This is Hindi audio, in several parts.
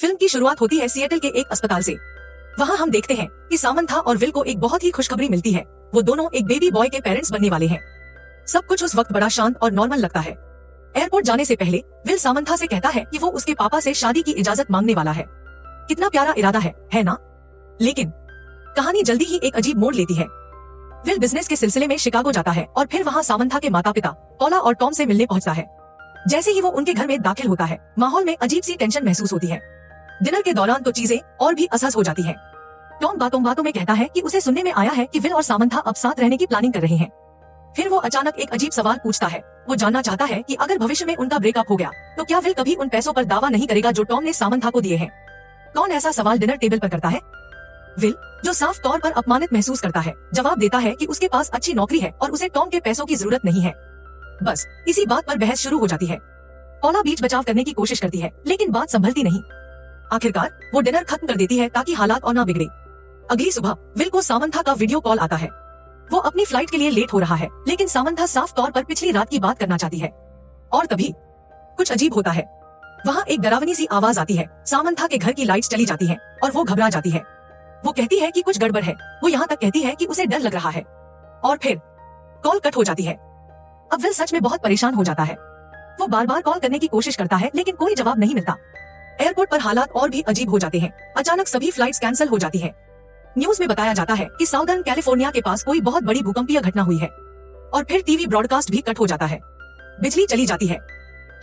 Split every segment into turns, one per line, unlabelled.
फिल्म की शुरुआत होती है सिएटल के एक अस्पताल से। वहाँ हम देखते हैं कि सामंथा और विल को एक बहुत ही खुशखबरी मिलती है। वो दोनों एक बेबी बॉय के पेरेंट्स बनने वाले हैं। सब कुछ उस वक्त बड़ा शांत और नॉर्मल लगता है। एयरपोर्ट जाने से पहले विल सामंथा से कहता है कि वो उसके पापा से शादी की इजाजत मांगने वाला है। कितना प्यारा इरादा है ना? लेकिन कहानी जल्दी ही एक अजीब मोड़ लेती है। विल बिजनेस के सिलसिले में शिकागो जाता है और फिर वहाँ सामंथा के माता पिता पॉला और टॉम से मिलने पहुंचता है। जैसे ही वो उनके घर में दाखिल होता है, माहौल में अजीब सी टेंशन महसूस होती है। डिनर के दौरान तो चीजें और भी असहज हो जाती हैं। टॉम बातों बातों में कहता है कि उसे सुनने में आया है कि विल और सामंथा अब साथ रहने की प्लानिंग कर रहे हैं। फिर वो अचानक एक अजीब सवाल पूछता है। वो जानना चाहता है कि अगर भविष्य में उनका ब्रेकअप हो गया तो क्या विल कभी उन पैसों पर दावा नहीं करेगा जो टॉम ने सामंथा को दिए हैं। कौन ऐसा सवाल डिनर टेबल पर करता है? विल, जो साफ तौर पर अपमानित महसूस करता है, जवाब देता है कि उसके पास अच्छी नौकरी है और उसे टॉम के पैसों की जरूरत नहीं है। बस इसी बात पर बहस शुरू हो जाती है। पॉला बीच बचाव करने की कोशिश करती है, लेकिन बात संभलती नहीं। आखिरकार वो डिनर खत्म कर देती है ताकि हालात और ना बिगड़े। अगली सुबह विल को सामंथा का वीडियो कॉल आता है। वो अपनी फ्लाइट के लिए लेट हो रहा है, लेकिन सामंथा साफ तौर पर पिछली रात की बात करना चाहती है। और तभी कुछ अजीब होता है। वहाँ एक डरावनी सी आवाज आती है। सामंथा के घर की लाइट्स चली जाती हैं और वो घबरा जाती है। वो कहती है कि कुछ गड़बड़ है। वो यहाँ तक कहती है कि उसे डर लग रहा है। और फिर कॉल कट हो जाती है। अब विल सच में बहुत परेशान हो जाता है। वो बार बार कॉल करने की कोशिश करता है, लेकिन कोई जवाब नहीं मिलता। एयरपोर्ट पर हालात और भी अजीब हो जाते हैं। अचानक सभी फ्लाइट्स कैंसिल हो जाती है। न्यूज में बताया जाता है कि साउदर्न कैलिफोर्निया के पास कोई बहुत बड़ी भूकंपीय घटना हुई है। और फिर टीवी ब्रॉडकास्ट भी कट हो जाता है। बिजली चली जाती है।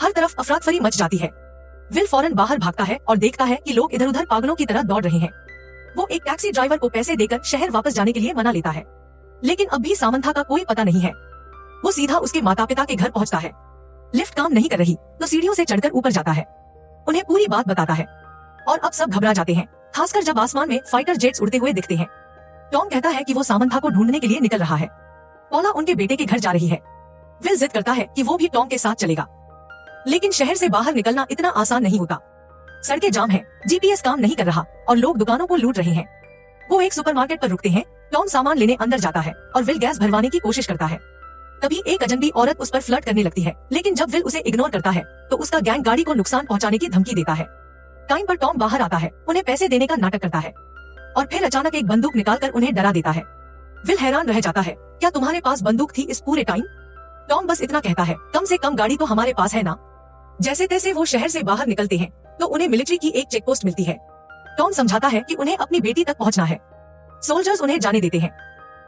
हर तरफ अफरातफरी मच जाती है। विल फौरन बाहर भागता है और देखता है कि लोग इधर उधर पागलों की तरह दौड़ रहे हैं। वो एक टैक्सी ड्राइवर को पैसे देकर शहर वापस जाने के लिए मना लेता है, लेकिन अब भी सामंथा का कोई पता नहीं है। वो सीधा उसके माता पिता के घर पहुंचता है। लिफ्ट काम नहीं कर रही तो सीढ़ियों से चढ़कर ऊपर जाता है। उन्हें पूरी बात बताता है और अब सब घबरा जाते हैं, खासकर जब आसमान में फाइटर जेट्स उड़ते हुए दिखते हैं। टॉम कहता है कि वो सामंथा को ढूंढने के लिए निकल रहा है। पॉला उनके बेटे के घर जा रही है। विल जिद करता है कि वो भी टॉम के साथ चलेगा, लेकिन शहर से बाहर निकलना इतना आसान नहीं होता। सड़कें जाम हैं, जीपीएस काम नहीं कर रहा और लोग दुकानों को लूट रहे हैं। वो एक सुपरमार्केट पर रुकते हैं। टॉम सामान लेने अंदर जाता है और विल गैस भरवाने की कोशिश करता है। तभी एक अजनबी औरत उस पर फ्लर्ट करने लगती है, लेकिन जब विल उसे इग्नोर करता है तो उसका गैंग गाड़ी को नुकसान पहुंचाने की धमकी देता है। टाइम पर टॉम बाहर आता है, उन्हें पैसे देने का नाटक करता है और फिर अचानक एक बंदूक निकालकर उन्हें डरा देता है। विल हैरान रह जाता है, क्या तुम्हारे पास बंदूक थी इस पूरे टाइम? टॉम बस इतना कहता है, कम से कम गाड़ी तो हमारे पास है ना। जैसे तैसे वो शहर से बाहर निकलते हैं तो उन्हें मिलिट्री की एक चेक पोस्ट मिलती है। टॉम समझाता है कि उन्हें अपनी बेटी तक पहुंचना है। सोल्जर्स उन्हें जाने देते हैं।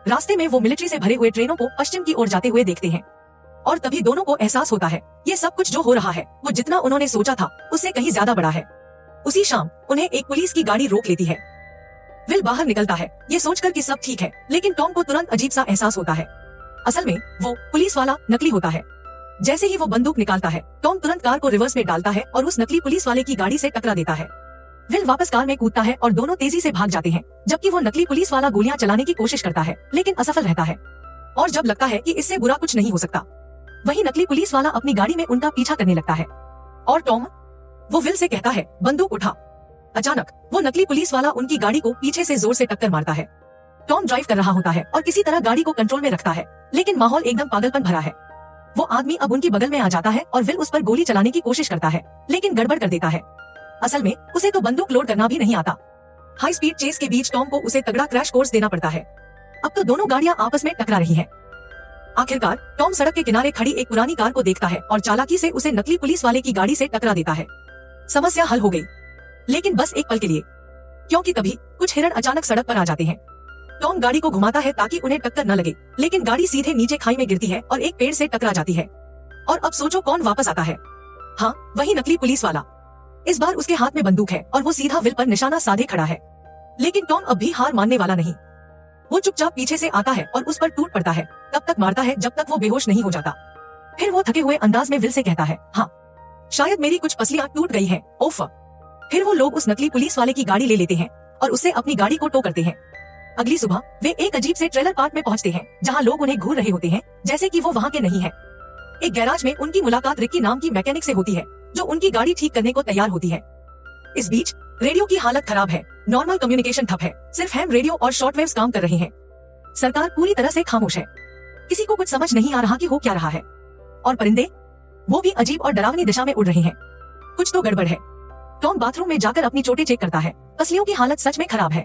रास्ते में वो मिलिट्री से भरे हुए ट्रेनों को पश्चिम की ओर जाते हुए देखते हैं और तभी दोनों को एहसास होता है ये सब कुछ जो हो रहा है वो जितना उन्होंने सोचा था उससे कहीं ज्यादा बड़ा है। उसी शाम उन्हें एक पुलिस की गाड़ी रोक लेती है। विल बाहर निकलता है ये सोचकर कि सब ठीक है, लेकिन टॉम को तुरंत अजीब सा एहसास होता है। असल में वो पुलिस वाला नकली होता है। जैसे ही वो बंदूक निकालता है, टॉम तुरंत कार को रिवर्स में डालता है और उस नकली पुलिस वाले की गाड़ी से टकरा देता है। विल वापस कार में कूदता है और दोनों तेजी से भाग जाते हैं, जबकि वो नकली पुलिस वाला गोलियां चलाने की कोशिश करता है, लेकिन असफल रहता है। और जब लगता है कि इससे बुरा कुछ नहीं हो सकता, वही नकली पुलिस वाला अपनी गाड़ी में उनका पीछा करने लगता है। और टॉम, वो विल से कहता है, बंदूक उठा। अचानक वो नकली पुलिस वाला उनकी गाड़ी को पीछे से जोर से टक्कर मारता है। टॉम ड्राइव कर रहा होता है और किसी तरह गाड़ी को कंट्रोल में रखता है, लेकिन माहौल एकदम पागलपन भरा है। वो आदमी अब उनकी बगल में आ जाता है और विल उस पर गोली चलाने की कोशिश करता है, लेकिन गड़बड़ कर देता है। असल में उसे तो बंदूक लोड करना भी नहीं आता। हाई स्पीड चेस के बीच टॉम को उसे तगड़ा क्रैश कोर्स देना पड़ता है। अब तो दोनों गाड़ियां आपस में टकरा रही हैं। आखिरकार टॉम सड़क के किनारे खड़ी एक पुरानी कार को देखता है और चालाकी से उसे नकली पुलिस वाले की गाड़ी से टकरा देता है। समस्या हल हो गई, लेकिन बस एक पल के लिए, क्योंकि तभी कुछ हिरण अचानक सड़क पर आ जाते हैं। टॉम गाड़ी को घुमाता है ताकि उन्हें टक्कर न लगे, लेकिन गाड़ी सीधे नीचे खाई में गिरती है और एक पेड़ से टकरा जाती है। और अब सोचो कौन वापस आता है? हाँ, वही नकली पुलिस वाला। इस बार उसके हाथ में बंदूक है और वो सीधा विल पर निशाना साधे खड़ा है। लेकिन टॉम अब भी हार मानने वाला नहीं। वो चुपचाप पीछे से आता है और उस पर टूट पड़ता है, तब तक मारता है जब तक वो बेहोश नहीं हो जाता। फिर वो थके हुए अंदाज में विल से कहता है, हाँ, शायद मेरी कुछ पसलियां टूट गई हैं, ओफ। फिर वो लोग उस नकली पुलिस वाले की गाड़ी ले लेते हैं और उससे अपनी गाड़ी को टो करते हैं। अगली सुबह वे एक अजीब से ट्रेलर पार्क में पहुंचते हैं, जहां लोग उन्हें घूर रहे होते हैं जैसे कि वो वहां के नहीं है। एक गैराज में उनकी मुलाकात रिक्की नाम की मैकेनिक से होती है, जो उनकी गाड़ी ठीक करने को तैयार होती है। इस बीच रेडियो की हालत खराब है, नॉर्मल कम्युनिकेशन ठप है, सिर्फ हैम रेडियो और शॉर्टवेव्स काम कर रहे हैं। सरकार पूरी तरह से खामोश है, किसी को कुछ समझ नहीं आ रहा कि हो क्या रहा है। और परिंदे, वो भी अजीब और डरावनी दिशा में उड़ रहे हैं। कुछ तो गड़बड़ है। टॉम बाथरूम में जाकर अपनी चोटें चेक करता है। पसलियों की हालत सच में खराब है।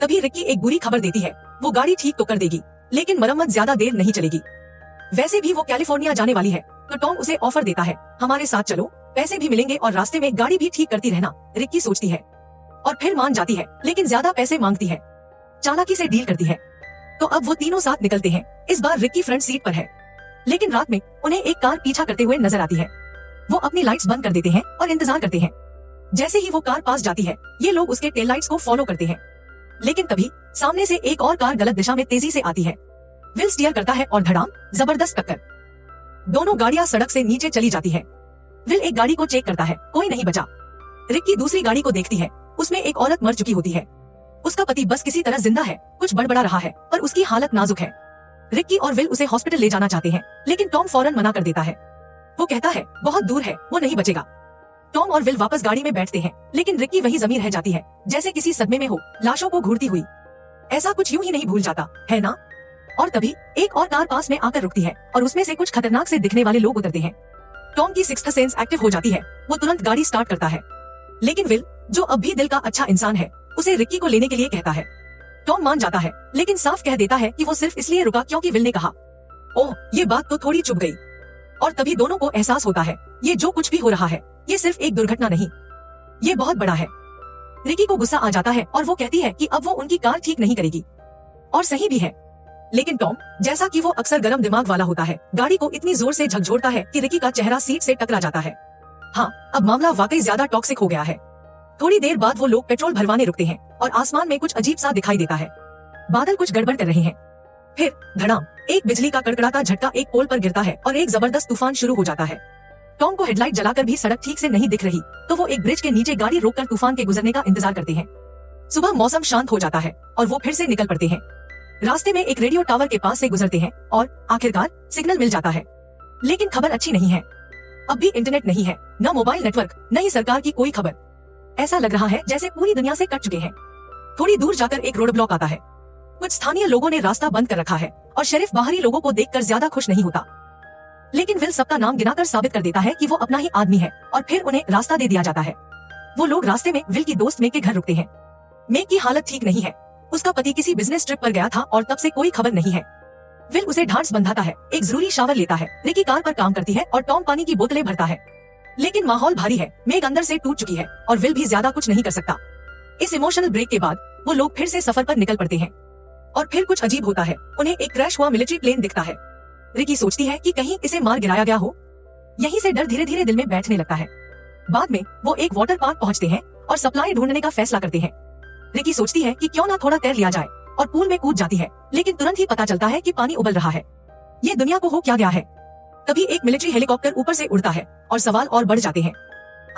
तभी रिक्की एक बुरी खबर देती है, वो गाड़ी ठीक तो कर देगी, लेकिन मरम्मत ज्यादा देर नहीं चलेगी। वैसे भी वो कैलिफोर्निया जाने वाली है, तो टॉम उसे ऑफर देता है, हमारे साथ चलो, पैसे भी मिलेंगे और रास्ते में गाड़ी भी ठीक करती रहना। रिक्की सोचती है और फिर मान जाती है, लेकिन ज्यादा पैसे मांगती है। चालाकी से डील करती है। तो अब वो तीनों साथ निकलते हैं। इस बार रिक्की फ्रंट सीट पर है, लेकिन रात में उन्हें एक कार पीछा करते हुए नजर आती है। वो अपनी लाइट्स बंद कर देते हैं और इंतजार करते हैं। जैसे ही वो कार पास जाती है, ये लोग उसके टेल लाइट्स को फॉलो करते हैं, लेकिन तभी सामने से एक और कार गलत दिशा में तेजी से आती है। विल स्टीयर करता है और धड़ाम, जबरदस्त टक्कर। दोनों गाड़ियां सड़क से नीचे चली जाती है। विल एक गाड़ी को चेक करता है, कोई नहीं बचा। रिक्की दूसरी गाड़ी को देखती है, उसमें एक औरत मर चुकी होती है। उसका पति बस किसी तरह जिंदा है, कुछ बड़बड़ा रहा है, पर उसकी हालत नाजुक है। रिक्की और विल उसे हॉस्पिटल ले जाना चाहते हैं, लेकिन टॉम फौरन मना कर देता है। वो कहता है, बहुत दूर है, वो नहीं बचेगा। टॉम और विल वापस गाड़ी में बैठते हैं, लेकिन रिक्की वहीं जमी रह जाती है, जैसे किसी सदमे में हो, लाशों को घूरती हुई। ऐसा कुछ यूं ही नहीं भूल जाता, है ना? और तभी एक और कार पास में आकर रुकती है और उसमें से कुछ खतरनाक से दिखने वाले लोग उतरते हैं। टॉम की सिक्स्थ सेंस एक्टिव हो जाती है, वो तुरंत गाड़ी स्टार्ट करता है, लेकिन विल, जो अब भी दिल का अच्छा इंसान है, उसे रिक्की को लेने के लिए कहता है। टॉम मान जाता है, लेकिन साफ कह देता है कि वो सिर्फ इसलिए रुका क्योंकि विल ने कहा। ओह, ये बात तो थोड़ी चुभ गई। और तभी दोनों को एहसास होता है, ये जो कुछ भी हो रहा है, ये सिर्फ एक दुर्घटना नहीं, ये बहुत बड़ा है। रिक्की को गुस्सा आ जाता है और वो कहती है कि अब वो उनकी कार ठीक नहीं करेगी। और सही भी है। लेकिन टॉम, जैसा कि वो अक्सर गर्म दिमाग वाला होता है, गाड़ी को इतनी जोर से झकझोरता है कि रिक्की का चेहरा सीट से टकरा जाता है। हाँ, अब मामला वाकई ज्यादा टॉक्सिक हो गया है। थोड़ी देर बाद वो लोग पेट्रोल भरवाने रुकते हैं और आसमान में कुछ अजीब सा दिखाई देता है। बादल कुछ गड़बड़ कर रहे हैं। फिर धड़ाम, एक बिजली का कड़कड़ाता झटका एक पोल पर गिरता है और एक जबरदस्त तूफान शुरू हो जाता है। टॉम को हेडलाइट जलाकर भी सड़क ठीक से नहीं दिख रही, तो वो एक ब्रिज के नीचे गाड़ी रोककर तूफान के गुजरने का इंतजार करते हैं। सुबह मौसम शांत हो जाता है और वो फिर से निकल पड़ते हैं। रास्ते में एक रेडियो टावर के पास से गुजरते हैं और आखिरकार सिग्नल मिल जाता है। लेकिन खबर अच्छी नहीं है। अब भी इंटरनेट नहीं है, न मोबाइल नेटवर्क, न ही सरकार की कोई खबर। ऐसा लग रहा है जैसे पूरी दुनिया से कट चुके हैं। थोड़ी दूर जाकर एक रोड ब्लॉक आता है। कुछ स्थानीय लोगों ने रास्ता बंद कर रखा है और शरीफ बाहरी लोगों को देखकर ज्यादा खुश नहीं होता। लेकिन विल सबका नाम गिनाकर साबित कर देता है कि वो अपना ही आदमी है और फिर उन्हें रास्ता दे दिया जाता है। वो लोग रास्ते में विल की दोस्त मेग के घर रुकते हैं। मेग की हालत ठीक नहीं है, उसका पति किसी बिजनेस ट्रिप पर गया था और तब से कोई खबर नहीं है। विल उसे ढांढस बंधाता है, एक जरूरी शावर लेता है। रिक्की कार पर काम करती है और टॉम पानी की बोतलें भरता है। लेकिन माहौल भारी है, मेग अंदर से टूट चुकी है और विल भी ज्यादा कुछ नहीं कर सकता। इस इमोशनल ब्रेक के बाद वो लोग फिर से सफर पर निकल पड़ते हैं। और फिर कुछ अजीब होता है, उन्हें एक क्रैश हुआ मिलिट्री प्लेन दिखता है। रिक्की सोचती है कि कहीं इसे मार गिराया गया हो। यहीं से डर धीरे धीरे दिल में बैठने लगता है। बाद में वो एक वाटर पार्क पहुंचते हैं और सप्लाई ढूंढने का फैसला करते हैं। रिक्की सोचती है कि क्यों ना थोड़ा तैर लिया जाए और पूल में कूद जाती है, लेकिन तुरंत ही पता चलता है कि पानी उबल रहा है। ये दुनिया को हो क्या गया है? तभी एक मिलिट्री हेलीकॉप्टर ऊपर से उड़ता है और सवाल और बढ़ जाते हैं।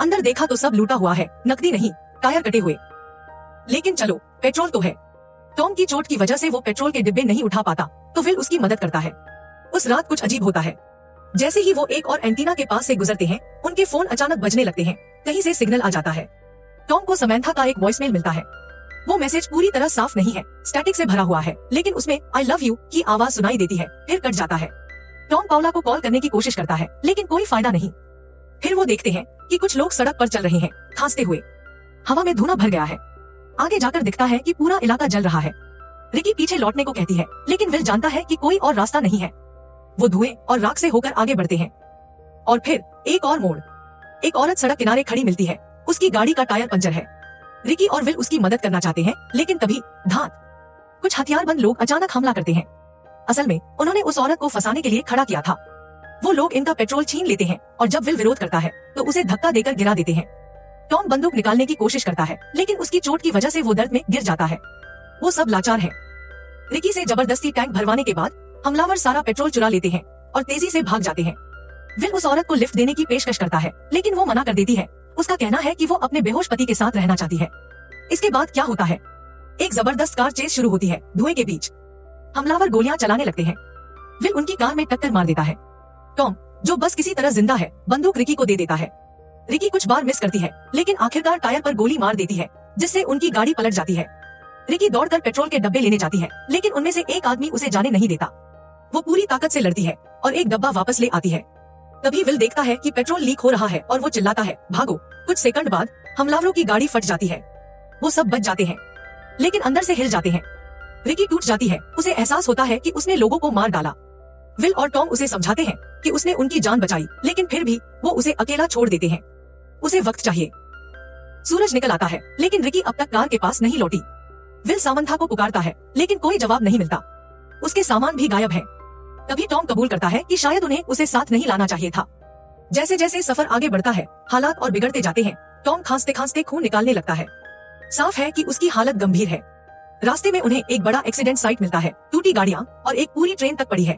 अंदर देखा तो सब लूटा हुआ है, नकदी नहीं, टायर कटे हुए। लेकिन चलो, पेट्रोल तो है। टॉम की चोट की वजह से वो पेट्रोल के डिब्बे नहीं उठा पाता, तो विल उसकी मदद करता है। उस रात कुछ अजीब होता है। जैसे ही वो एक और एंटीना के पास से गुजरते हैं, उनके फोन अचानक बजने लगते हैं। कहीं से सिग्नल आ जाता है। टॉम को समैंथा का एक वॉइसमेल मिलता है। वो मैसेज पूरी तरह साफ नहीं है, स्टैटिक से भरा हुआ है, लेकिन उसमें आई लव यू की आवाज सुनाई देती है, फिर कट जाता है। टॉम पाउला को कॉल करने की कोशिश करता है, लेकिन कोई फायदा नहीं। फिर वो देखते हैं कि कुछ लोग सड़क पर चल रहे हैं, खांसते हुए। हवा में धुआं भर गया है। आगे जाकर दिखता है कि पूरा इलाका जल रहा है। रिक्की पीछे लौटने को कहती है, लेकिन विल जानता है कि कोई और रास्ता नहीं है। वो धुएं और राख से होकर आगे बढ़ते हैं। और फिर एक और मोड़। एक औरत सड़क किनारे खड़ी मिलती है, उसकी गाड़ी का टायर पंचर है। रिक्की और विल उसकी मदद करना चाहते हैं, लेकिन तभी धात, कुछ हथियारबंद लोग अचानक हमला करते हैं। असल में उन्होंने उस औरत को फंसाने के लिए खड़ा किया था। वो लोग इनका पेट्रोल छीन लेते हैं और जब विल विरोध करता है तो उसे धक्का देकर गिरा देते हैं। टॉम बंदूक निकालने की कोशिश करता है, लेकिन उसकी चोट की वजह से वो दर्द में गिर जाता है। वो सब लाचार है। रिक्की से जबरदस्ती टैंक भरवाने के बाद हमलावर सारा पेट्रोल चुरा लेते हैं और तेजी से भाग जाते हैं। विल उस औरत को लिफ्ट देने की पेशकश करता है, लेकिन वो मना कर देती है। उसका कहना है कि वो अपने बेहोश पति के साथ रहना चाहती है। इसके बाद क्या होता है? एक जबरदस्त कार चेस शुरू होती है, धुएं के बीच। हमलावर गोलियां चलाने लगते हैं। विल उनकी कार में टक्कर मार देता है। टॉम, जो बस किसी तरह जिंदा है, बंदूक रिक्की को दे देता है। रिक्की कुछ बार मिस करती है, लेकिन आखिरकार टायर पर गोली मार देती है, जिससे उनकी गाड़ी पलट जाती है। रिक्की दौड़कर पेट्रोल के डब्बे लेने जाती है, लेकिन उनमें से एक आदमी उसे जाने नहीं देता। वो पूरी ताकत से लड़ती है और एक डब्बा वापस ले आती है। तभी विल देखता है कि पेट्रोल लीक हो रहा है और वो चिल्लाता है, भागो। कुछ सेकंड बाद हमलावरों की गाड़ी फट जाती है। वो सब बच जाते हैं, लेकिन अंदर से हिल जाते हैं। रिकी टूट जाती है। उसे एहसास होता है कि उसने लोगों को मार डाला। विल और टॉम उसे समझाते हैं कि उसने उनकी जान बचाई, लेकिन फिर भी वो उसे अकेला छोड़ देते हैं। उसे वक्त चाहिए। सूरज निकल आता है, लेकिन रिकी अब तक कार के पास नहीं लौटी। विल सामंथा को पुकारता है, लेकिन कोई जवाब नहीं मिलता। उसके सामान भी गायब है। तभी टॉम कबूल करता है कि शायद उन्हें उसे साथ नहीं लाना चाहिए था। जैसे जैसे सफर आगे बढ़ता है, हालात और बिगड़ते जाते हैं। टॉम खांसते खांसते खून निकालने लगता है। साफ है कि उसकी हालत गंभीर है। रास्ते में उन्हें एक बड़ा एक्सीडेंट साइट मिलता है। टूटी गाड़ियां और एक पूरी ट्रेन तक पड़ी है।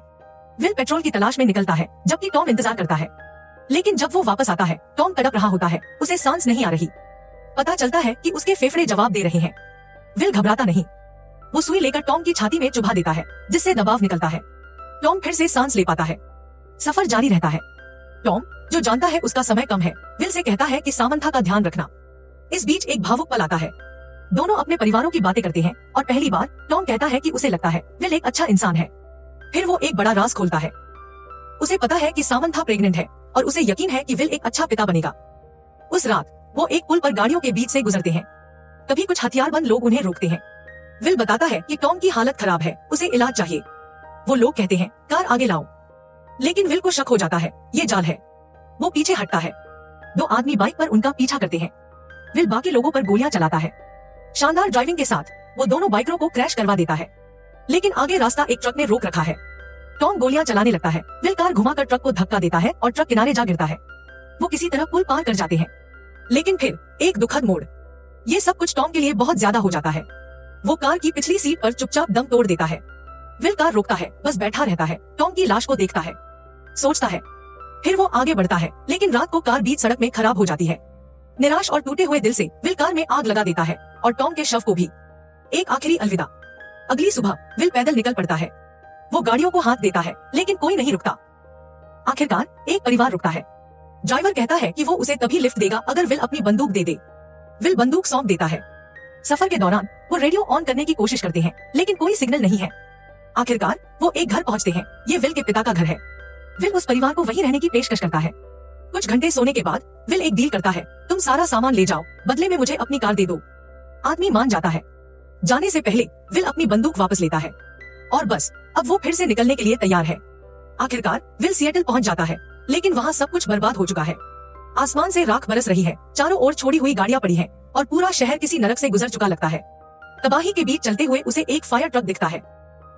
विल पेट्रोल की तलाश में निकलता है, जबकि टॉम इंतजार करता है। लेकिन जब वो वापस आता है, टॉम तड़प रहा होता है। उसे सांस नहीं आ रही। पता चलता है कि उसके फेफड़े जवाब दे रहे हैं। विल घबराता नहीं। वो सुई लेकर टॉम की छाती में चुभा देता है, जिससे दबाव निकलता है। टॉम फिर से सांस ले पाता है। सफर जारी रहता है। टॉम, जो जानता है उसका समय कम है, विल से कहता है कि सामंथा का ध्यान रखना। इस बीच एक भावुक पल आता है। दोनों अपने परिवारों की बातें करते हैं और पहली बार टॉम कहता है कि उसे लगता है विल एक अच्छा इंसान है। फिर वो एक बड़ा राज खोलता है। उसे पता है कि सामंथा प्रेग्नेंट है और उसे यकीन है कि विल एक अच्छा पिता बनेगा। उस रात वो एक पुल पर गाड़ियों के बीच से गुजरते हैं। तभी कुछ हथियारबंद लोग उन्हें रोकते हैं। विल बताता है कि टॉम की हालत खराब है, उसे इलाज चाहिए। वो लोग कहते हैं कार आगे लाओ, लेकिन विल को शक हो जाता है, ये जाल है। वो पीछे हटता है। दो आदमी बाइक पर उनका पीछा करते हैं। विल बाकी लोगों पर गोलियां चलाता है। शानदार ड्राइविंग के साथ वो दोनों बाइकरों को क्रैश करवा देता है, लेकिन आगे रास्ता एक ट्रक ने रोक रखा है। टॉम गोलियां चलाने लगता है। विल कार घुमाकर ट्रक को धक्का देता है और ट्रक किनारे जा गिरता है। वो किसी तरह पुल पार कर जाते हैं, लेकिन फिर एक दुखद मोड़। ये सब कुछ टॉम के लिए बहुत ज्यादा हो जाता है। वो कार की पिछली सीट पर चुपचाप दम तोड़ देता है। विल कार रोकता है, बस बैठा रहता है। टॉम की लाश को देखता है, सोचता है। फिर वो आगे बढ़ता है, लेकिन रात को कार बीच सड़क में खराब हो जाती है। निराश और टूटे हुए दिल से विल कार में आग लगा देता है और टॉम के शव को भी। एक आखिरी अलविदा। अगली सुबह विल पैदल निकल पड़ता है। वो गाड़ियों को हाथ देता है, लेकिन कोई नहीं रुकता। आखिरकार एक परिवार रुकता है। ड्राइवर कहता है कि वो उसे तभी लिफ्ट देगा अगर विल अपनी बंदूक दे दे। विल बंदूक सौंप देता है। सफर के दौरान वो रेडियो ऑन करने की कोशिश करते हैं, लेकिन कोई सिग्नल नहीं है। आखिरकार वो एक घर पहुंचते हैं। ये विल के पिता का घर है। विल उस परिवार को वहीं रहने की पेशकश करता है। कुछ घंटे सोने के बाद विल एक डील करता है, तुम सारा सामान ले जाओ, बदले में मुझे अपनी कार दे दो। आदमी मान जाता है। जाने से पहले विल अपनी बंदूक वापस लेता है और बस अब वो फिर से निकलने के लिए तैयार है। आखिरकार विल सिएटल पहुंच जाता है, लेकिन वहाँ सब कुछ बर्बाद हो चुका है। आसमान से राख बरस रही है, चारों ओर छोड़ी हुई गाड़ियां पड़ी हैं और पूरा शहर किसी नरक से गुजर चुका लगता है। तबाही के बीच चलते हुए उसे एक फायर ट्रक दिखता है।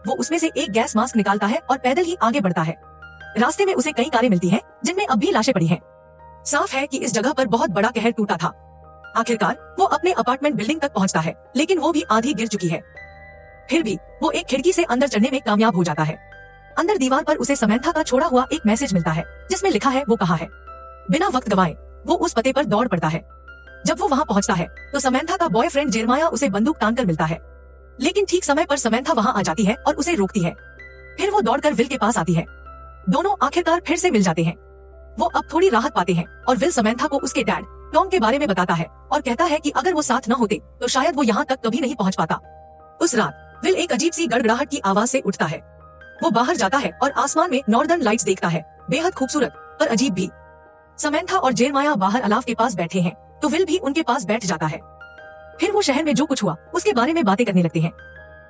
वो उसमें से एक गैस मास्क निकालता है और पैदल ही आगे बढ़ता है। रास्ते में उसे कई कारें मिलती हैं, जिनमें अब भी लाशें पड़ी हैं। साफ है कि इस जगह पर बहुत बड़ा कहर टूटा था। आखिरकार वो अपने अपार्टमेंट बिल्डिंग तक पहुंचता है, लेकिन वो भी आधी गिर चुकी है। फिर भी वो एक खिड़की से अंदर चढ़ने में कामयाब हो जाता है। अंदर दीवार पर उसे समंथा का छोड़ा हुआ एक मैसेज मिलता है, जिसमें लिखा है वो कहा है। बिना वक्त गवाए वो उस पते पर दौड़ पड़ता है। जब वो वहाँ पहुँचता है तो समंथा का बॉयफ्रेंड जेरमाया उसे बंदूक तानकर मिलता है, लेकिन ठीक समय पर समंथा वहाँ आ जाती है और उसे रोकती है। फिर वो दौड़कर विल के पास आती है। दोनों आखिरकार फिर से मिल जाते हैं। वो अब थोड़ी राहत पाते हैं और विल समंथा को उसके डैड टॉम के बारे में बताता है और कहता है कि अगर वो साथ न होते तो शायद वो यहाँ तक कभी नहीं पहुँच पाता। उस रात विल एक अजीब सी गड़गड़ाहट की आवाज से उठता है। वो बाहर जाता है और आसमान में नॉर्दर्न लाइट्स देखता है, बेहद खूबसूरत पर अजीब भी। समंथा और जेरमाया बाहर अलाव के पास बैठे हैं, तो विल भी उनके पास बैठ जाता है। फिर वो शहर में जो कुछ हुआ उसके बारे में बातें करने लगते हैं।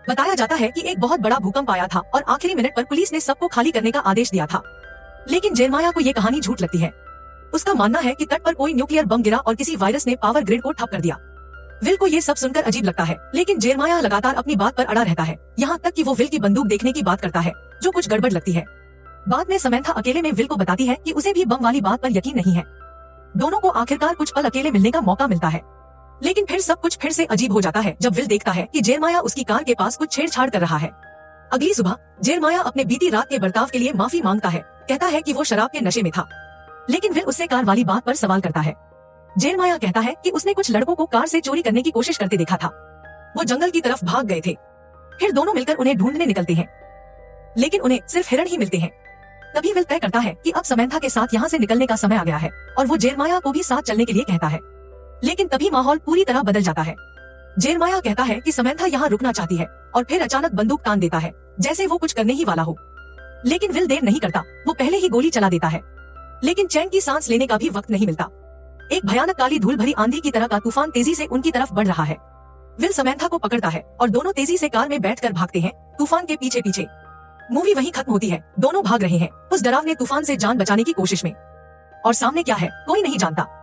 बताया जाता है कि एक बहुत बड़ा भूकंप आया था और आखिरी मिनट पर पुलिस ने सबको खाली करने का आदेश दिया था, लेकिन जेरमाया को ये कहानी झूठ लगती है। उसका मानना है कि तट पर कोई न्यूक्लियर बम गिरा और किसी वायरस ने पावर ग्रिड को ठप कर दिया। विल को ये सब सुनकर अजीब लगता है, लेकिन जेरमाया लगातार अपनी बात पर अड़ा रहता है, यहाँ तक कि वो विल की बंदूक देखने की बात करता है, जो कुछ गड़बड़ लगती है। बाद में समंथा अकेले में विल को बताती है कि उसे भी बम वाली बात पर यकीन नहीं है। दोनों को आखिरकार कुछ पल अकेले मिलने का मौका मिलता है, लेकिन फिर सब कुछ फिर से अजीब हो जाता है जब विल देखता है कि जेरमाया उसकी कार के पास कुछ छेड़छाड़ कर रहा है। अगली सुबह जेरमाया अपने बीती रात के बर्ताव के लिए माफी मांगता है, कहता है कि वो शराब के नशे में था, लेकिन विल उससे कार वाली बात पर सवाल करता है। जेरमाया कहता है कि उसने कुछ लड़कों को कार से चोरी करने की कोशिश करते देखा था। वो जंगल की तरफ भाग गए थे। फिर दोनों मिलकर उन्हें ढूंढने निकलते हैं, लेकिन उन्हें सिर्फ हिरण ही मिलते हैं। तभी विल तय करता है कि अब समंथा के साथ यहाँ से निकलने का समय आ गया है और वो जेरमाया को भी साथ चलने के लिए कहता है। लेकिन तभी माहौल पूरी तरह बदल जाता है। जेरमाया कहता है कि समंथा यहाँ रुकना चाहती है और फिर अचानक बंदूक तान देता है, जैसे वो कुछ करने ही वाला हो। लेकिन विल देर नहीं करता, वो पहले ही गोली चला देता है। लेकिन चैन की सांस लेने का भी वक्त नहीं मिलता। एक भयानक काली धूल भरी आंधी की तरह का तूफान तेजी से उनकी तरफ बढ़ रहा है। विल समैंथा को पकड़ता है और दोनों तेजी से कार में बैठकर भागते हैं, तूफान के पीछे पीछे। मूवी वहीं खत्म होती है। दोनों भाग रहे हैं उस डरावने तूफान से जान बचाने की कोशिश में। और सामने क्या है कोई नहीं जानता।